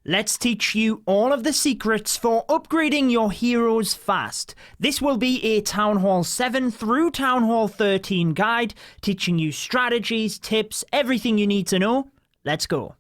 Let's teach you all of the secrets for upgrading your heroes fast. This will be a Town Hall 7 through Town Hall 13 guide, teaching you strategies, tips, everything you need to know. Let's go.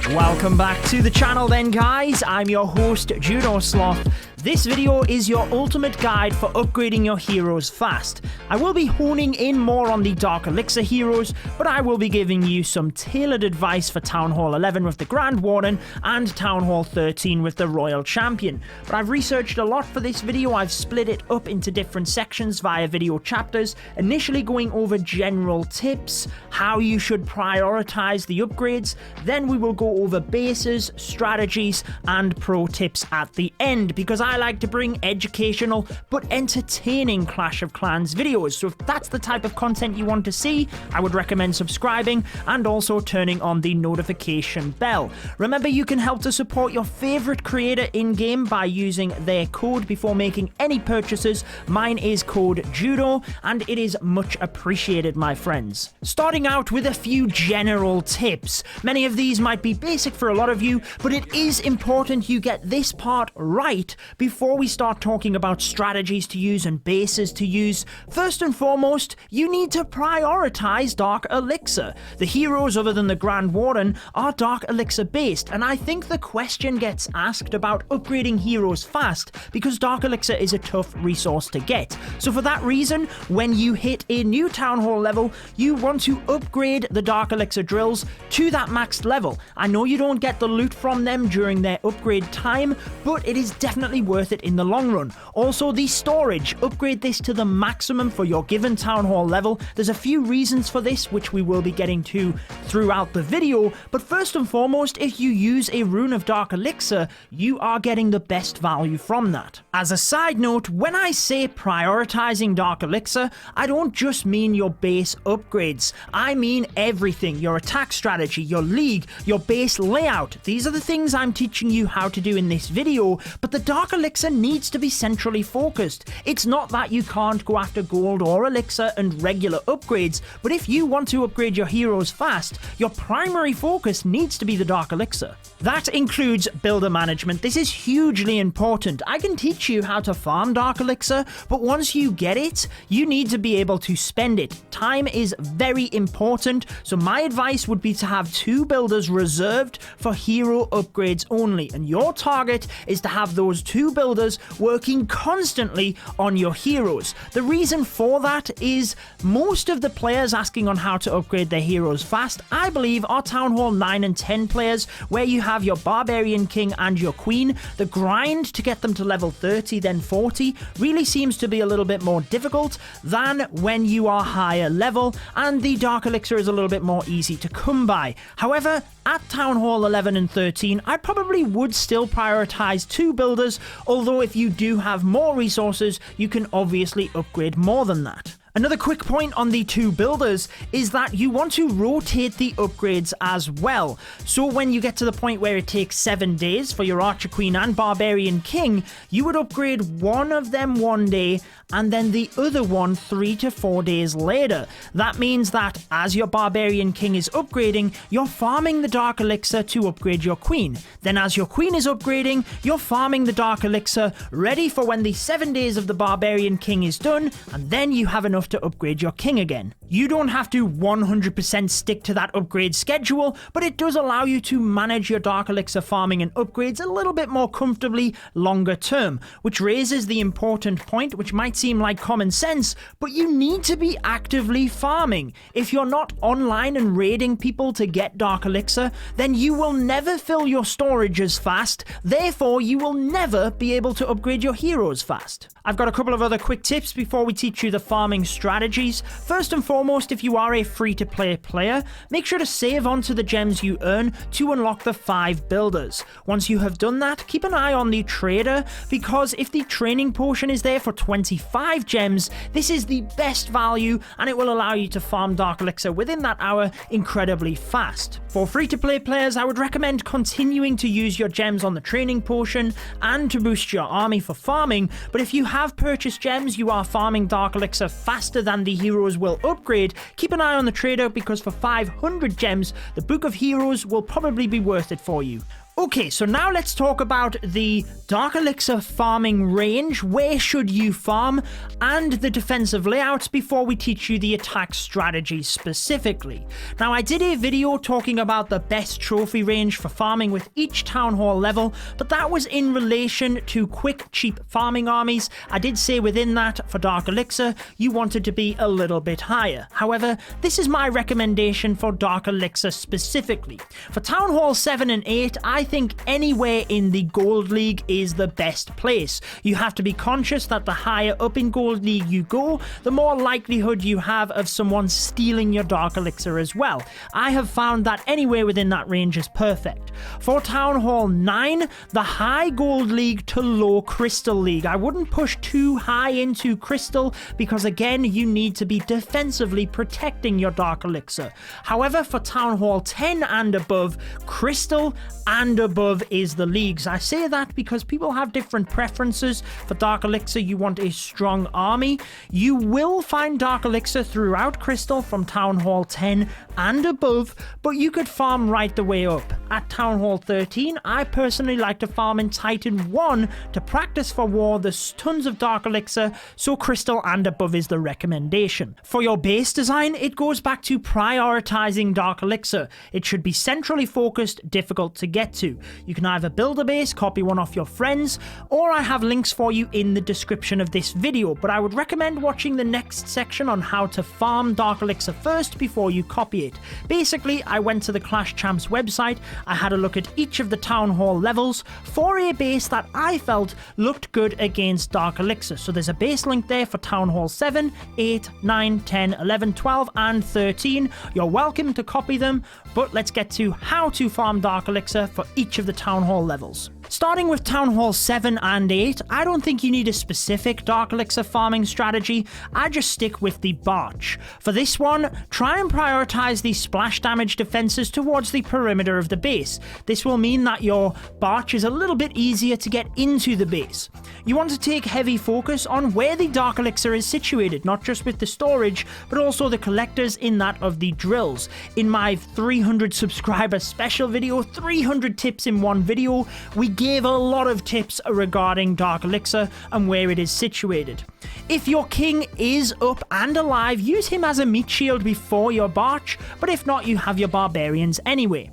Welcome back to the channel then, guys. I'm your host, Judo Sloth. This video is your ultimate guide for upgrading your heroes fast. I will be honing in more on the Dark Elixir heroes, but I will be giving you some tailored advice for Town Hall 11 with the Grand Warden and Town Hall 13 with the Royal Champion. But I've researched a lot for this video. I've split it up into different sections via video chapters, initially going over general tips, how you should prioritize the upgrades, then we will go over bases, strategies, and pro tips at the end, because I like to bring educational but entertaining Clash of Clans videos. So if that's the type of content you want to see, I would recommend subscribing and also turning on the notification bell. Remember, you can help to support your favorite creator in-game by using their code before making any purchases. Mine is code JUDO, and it is much appreciated, my friends. Starting out with a few general tips. Many of these might be basic for a lot of you, but it is important you get this part right before we start talking about strategies to use and bases to use. First and foremost, you need to prioritize Dark Elixir. The heroes other than the Grand Warden are Dark Elixir based, and I think the question gets asked about upgrading heroes fast because Dark Elixir is a tough resource to get. So for that reason, when you hit a new Town Hall level, you want to upgrade the Dark Elixir drills to that maxed level. I know you don't get the loot from them during their upgrade time, but it is definitely worth it in the long run. Also, the storage, upgrade this to the maximum for your given Town Hall level. There's a few reasons for this which we will be getting to throughout the video, but first and foremost, if you use a rune of Dark Elixir, you are getting the best value from that. As a side note, when I say prioritizing Dark Elixir, I don't just mean your base upgrades. I mean everything, your attack strategy, your league, your base layout. These are the things I'm teaching you how to do in this video, but the Dark Elixir needs to be centrally focused. It's not that you can't go after gold or elixir and regular upgrades, but if you want to upgrade your heroes fast, your primary focus needs to be the Dark Elixir. That includes builder management. This is hugely important. I can teach you how to farm Dark Elixir, but once you get it, you need to be able to spend it. Time is very important, so my advice would be to have 2 builders reserved for hero upgrades only, and your target is to have those 2 builders working constantly on your heroes. The reason for that is most of the players asking on how to upgrade their heroes fast, I believe, are Town Hall 9 and 10 players, where you have your Barbarian King and your Queen. The grind to get them to level 30 then 40 really seems to be a little bit more difficult than when you are higher level, and the Dark Elixir is a little bit more easy to come by. However, at Town Hall 11 and 13, I probably would still prioritize 2 builders, although if you do have more resources, you can obviously upgrade more than that. Another quick point on the 2 builders is that you want to rotate the upgrades as well. So when you get to the point where it takes 7 days for your Archer Queen and Barbarian King, you would upgrade one of them one day and then the other one 3 to 4 days later. That means that as your Barbarian King is upgrading, you're farming the Dark Elixir to upgrade your Queen. Then as your Queen is upgrading, you're farming the Dark Elixir ready for when the 7 days of the Barbarian King is done, and then you have enough to upgrade your king again. You don't have to 100% stick to that upgrade schedule, but it does allow you to manage your Dark Elixir farming and upgrades a little bit more comfortably longer term, which raises the important point, which might seem like common sense, but you need to be actively farming. If you're not online and raiding people to get Dark Elixir, then you will never fill your storage as fast, therefore you will never be able to upgrade your heroes fast. I've got a couple of other quick tips before we teach you the farming strategies. First and foremost, if you are a free-to-play player, make sure to save onto the gems you earn to unlock the 5 builders. Once you have done that, keep an eye on the trader, because if the training potion is there for 25 gems, this is the best value and it will allow you to farm Dark Elixir within that hour incredibly fast. For free-to-play players, I would recommend continuing to use your gems on the training potion and to boost your army for farming, but if you have purchased gems, you are farming Dark Elixir faster than the heroes will upgrade, upgrade, keep an eye on the trader because for 500 gems, the Book of Heroes will probably be worth it for you. Okay, so now let's talk about the Dark Elixir farming range, where should you farm, and the defensive layouts before we teach you the attack strategies specifically. Now, I did a video talking about the best trophy range for farming with each Town Hall level, but that was in relation to quick, cheap farming armies. I did say within that, for Dark Elixir, you wanted to be a little bit higher. However, this is my recommendation for Dark Elixir specifically. For Town Hall 7 and 8, I think anywhere in the Gold League is the best place. You have to be conscious that the higher up in Gold League you go, the more likelihood you have of someone stealing your Dark Elixir as well. I have found that anywhere within that range is perfect. For Town Hall 9, the high Gold League to low Crystal League. I wouldn't push too high into Crystal because again, you need to be defensively protecting your Dark Elixir. However, for Town Hall 10 and above, Crystal and above is the leagues. I say that because people have different preferences. For Dark Elixir, you want a strong army. You will find Dark Elixir throughout Crystal from Town Hall 10 and above, but you could farm right the way up. At Town Hall 13, I personally like to farm in Titan 1 to practice for war. There's tons of Dark Elixir, so Crystal and above is the recommendation. For your base design, it goes back to prioritizing Dark Elixir. It should be centrally focused, difficult to get to. You can either build a base, copy one off your friends, or I have links for you in the description of this video, but I would recommend watching the next section on how to farm Dark Elixir first before you copy it. Basically, I went to the Clash Champs website, I had a look at each of the Town Hall levels for a base that I felt looked good against Dark Elixir. So there's a base link there for Town Hall 7, 8, 9, 10, 11, 12, and 13. You're welcome to copy them, but let's get to how to farm Dark Elixir for each of the Town Hall levels. Starting with Town Hall 7 and 8, I don't think you need a specific Dark Elixir farming strategy, I just stick with the Barch. For this one, try and prioritize the splash damage defenses towards the perimeter of the base. This will mean that your Barch is a little bit easier to get into the base. You want to take heavy focus on where the Dark Elixir is situated, not just with the storage, but also the collectors in that of the drills. In my 300 subscriber special video, 300 tips in one video, we gave a lot of tips regarding Dark Elixir and where it is situated. If your king is up and alive, use him as a meat shield before your Barch, but if not, you have your barbarians anyway.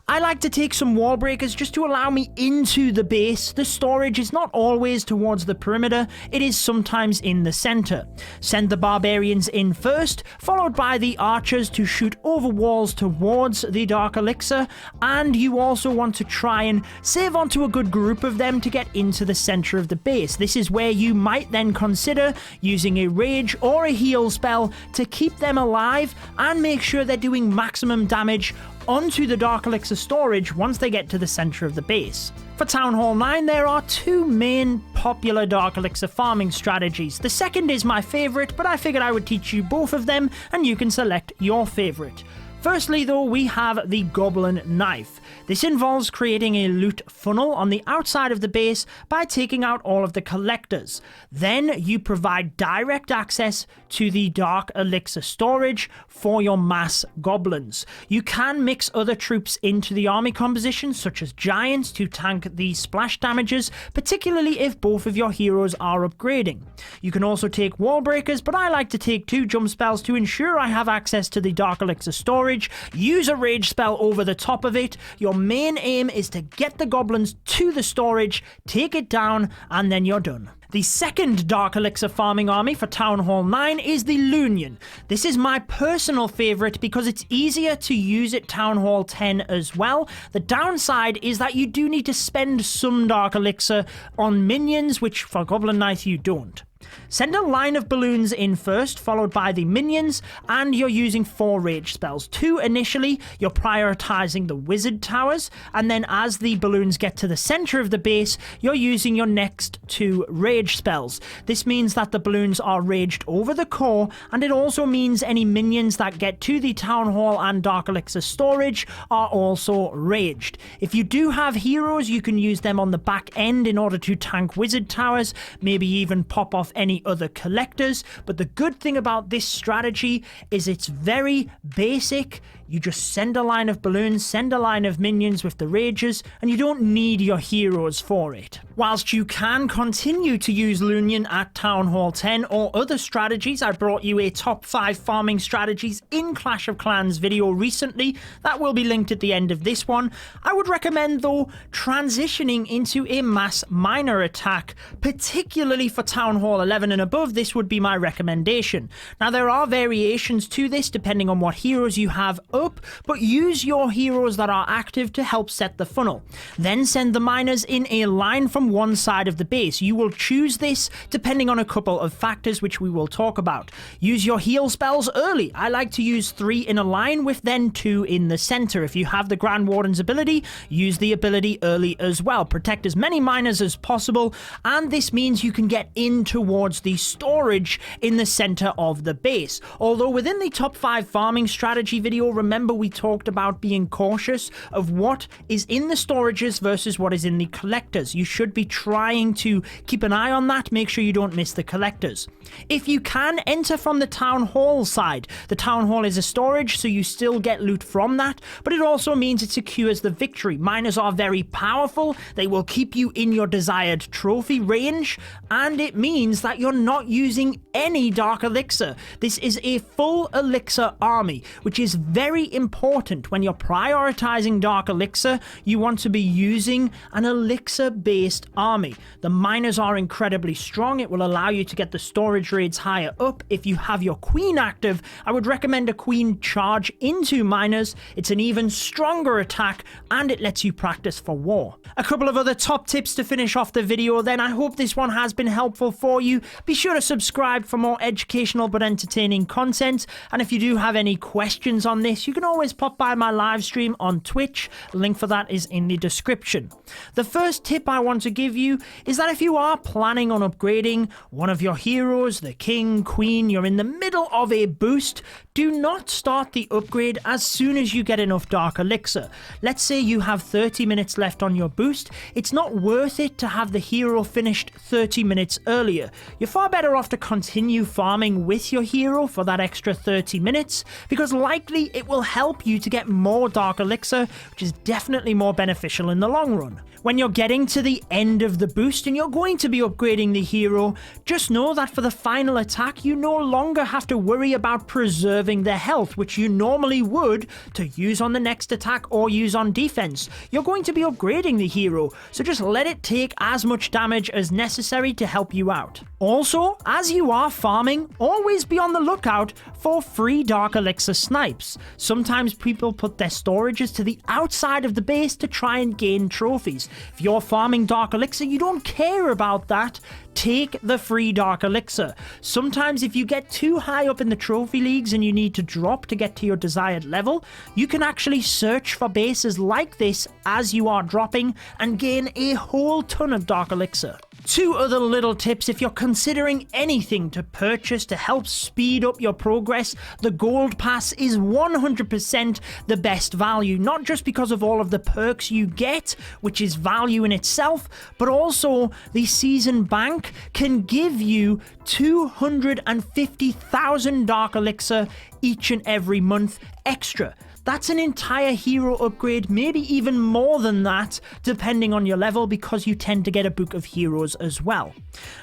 I like to take some wall breakers just to allow me into the base. The storage is not always towards the perimeter, it is sometimes in the center. Send the barbarians in first, followed by the archers to shoot over walls towards the Dark Elixir, and you also want to try and save onto a good group of them to get into the center of the base. This is where you might then consider using a rage or a heal spell to keep them alive and make sure they're doing maximum damage onto the Dark Elixir storage once they get to the center of the base. For Town Hall 9, there are two main popular Dark Elixir farming strategies. The second is my favorite, but I figured I would teach you both of them and you can select your favorite. Firstly though, we have the Goblin Knife. This involves creating a loot funnel on the outside of the base by taking out all of the collectors. Then you provide direct access to the Dark Elixir storage for your mass goblins. You can mix other troops into the army composition, such as giants, to tank the splash damages, particularly if both of your heroes are upgrading. You can also take wall breakers, but I like to take 2 jump spells to ensure I have access to the Dark Elixir storage. Use a rage spell over the top of it. Your main aim is to get the goblins to the storage, take it down, and then you're done. The second Dark Elixir farming army for Town Hall 9 is the Loonion. This is my personal favourite because it's easier to use at Town Hall 10 as well. The downside is that you do need to spend some Dark Elixir on minions, which for Goblin Knight you don't. Send a line of balloons in first, followed by the minions, and you're using 4 rage spells. 2 initially, you're prioritizing the wizard towers, and then as the balloons get to the center of the base, you're using your next 2 rage spells. This means that the balloons are raged over the core, and it also means any minions that get to the Town Hall and Dark Elixir storage are also raged. If you do have heroes, you can use them on the back end in order to tank wizard towers, maybe even pop off off any other collectors, but the good thing about this strategy is it's very basic. You just send a line of balloons, send a line of minions with the rages, and you don't need your heroes for it. Whilst you can continue to use Loonion at Town Hall 10 or other strategies, I brought you a top 5 farming strategies in Clash of Clans video recently. That will be linked at the end of this one. I would recommend, though, transitioning into a mass miner attack, particularly for Town Hall 11 and above. This would be my recommendation. Now, there are variations to this depending on what heroes you have up, but use your heroes that are active to help set the funnel. Then send the miners in a line from one side of the base. You will choose this depending on a couple of factors which we will talk about. Use your heal spells early. I like to use 3 in a line with then 2 in the center. If you have the Grand Warden's ability, use the ability early as well. Protect as many miners as possible, and this means you can get in towards the storage in the center of the base. Although within the top 5 farming strategy video, remember we talked about being cautious of what is in the storages versus what is in the collectors. You should be trying to keep an eye on that, make sure you don't miss the collectors. If you can, enter from the Town Hall side. The Town Hall is a storage, so you still get loot from that, but it also means it secures the victory. Miners are very powerful, they will keep you in your desired trophy range, and it means that you're not using any Dark Elixir. This is a full Elixir army, which is very important. When you're prioritizing Dark Elixir, you want to be using an Elixir-based army. The miners are incredibly strong. It will allow you to get the storage raids higher up. If you have your Queen active, I would recommend a Queen charge into miners. It's an even stronger attack, and it lets you practice for war. A couple of other top tips to finish off the video then. I hope this one has been helpful for you. Be sure to subscribe for more educational but entertaining content, and if you do have any questions on this, you can always pop by my live stream on Twitch. Link for that is in the description. The first tip I want to give you is that if you are planning on upgrading one of your heroes, the king, queen, you're in the middle of a boost, do not start the upgrade as soon as you get enough Dark Elixir. Let's say you have 30 minutes left on your boost. It's not worth it to have the hero finished 30 minutes earlier. You're far better off to continue farming with your hero for that extra 30 minutes, because likely it will help you to get more Dark Elixir, which is definitely more beneficial in the long run. When you're getting to the end of the boost and you're going to be upgrading the hero, just know that for the final attack, you no longer have to worry about preserving their health, which you normally would to use on the next attack or use on defense. You're going to be upgrading the hero, so just let it take as much damage as necessary to help you out. Also, as you are farming, always be on the lookout for free Dark Elixir snipes. Sometimes people put their storages to the outside of the base to try and gain trophies. If you're farming Dark Elixir, you don't care about that. Take the free Dark Elixir. Sometimes if you get too high up in the trophy leagues and you need to drop to get to your desired level, you can actually search for bases like this as you are dropping and gain a whole ton of Dark Elixir. 2 other little tips if you're considering anything to purchase to help speed up your progress. The Gold Pass is 100% the best value, not just because of all of the perks you get, which is value in itself, but also the Season Bank can give you 250,000 Dark Elixir each and every month extra. That's an entire hero upgrade, maybe even more than that, depending on your level, because you tend to get a book of heroes as well.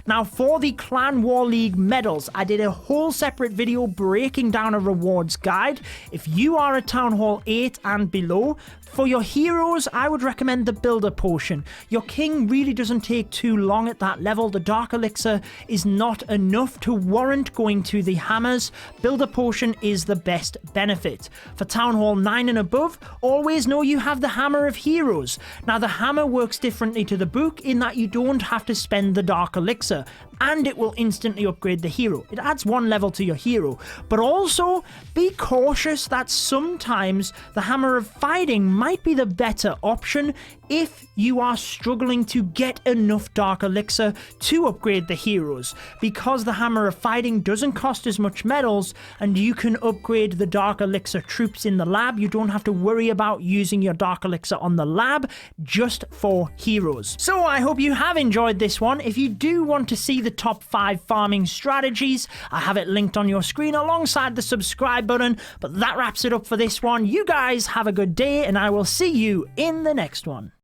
Now, for the Clan War League medals, I did a whole separate video breaking down a rewards guide. If you are at Town Hall 8 and below, for your heroes, I would recommend the Builder Potion. Your king really doesn't take too long at that level. The Dark Elixir is not enough to warrant going to the hammers. Builder Potion is the best benefit. For Town Hall 9 and above, always know you have the Hammer of Heroes. Now, the hammer works differently to the book in that you don't have to spend the Dark Elixir, and it will instantly upgrade the hero. It adds 1 level to your hero, but also be cautious that sometimes the Hammer of Fighting might be the better option if you are struggling to get enough Dark Elixir to upgrade the heroes, because the Hammer of Fighting doesn't cost as much medals and you can upgrade the Dark Elixir troops in the lab. You don't have to worry about using your Dark Elixir on the lab, just for heroes. So I hope you have enjoyed this one. If you do want to see the top 5 farming strategies. I have it linked on your screen alongside the subscribe button. But that wraps it up for this one. You guys have a good day, and I will see you in the next one.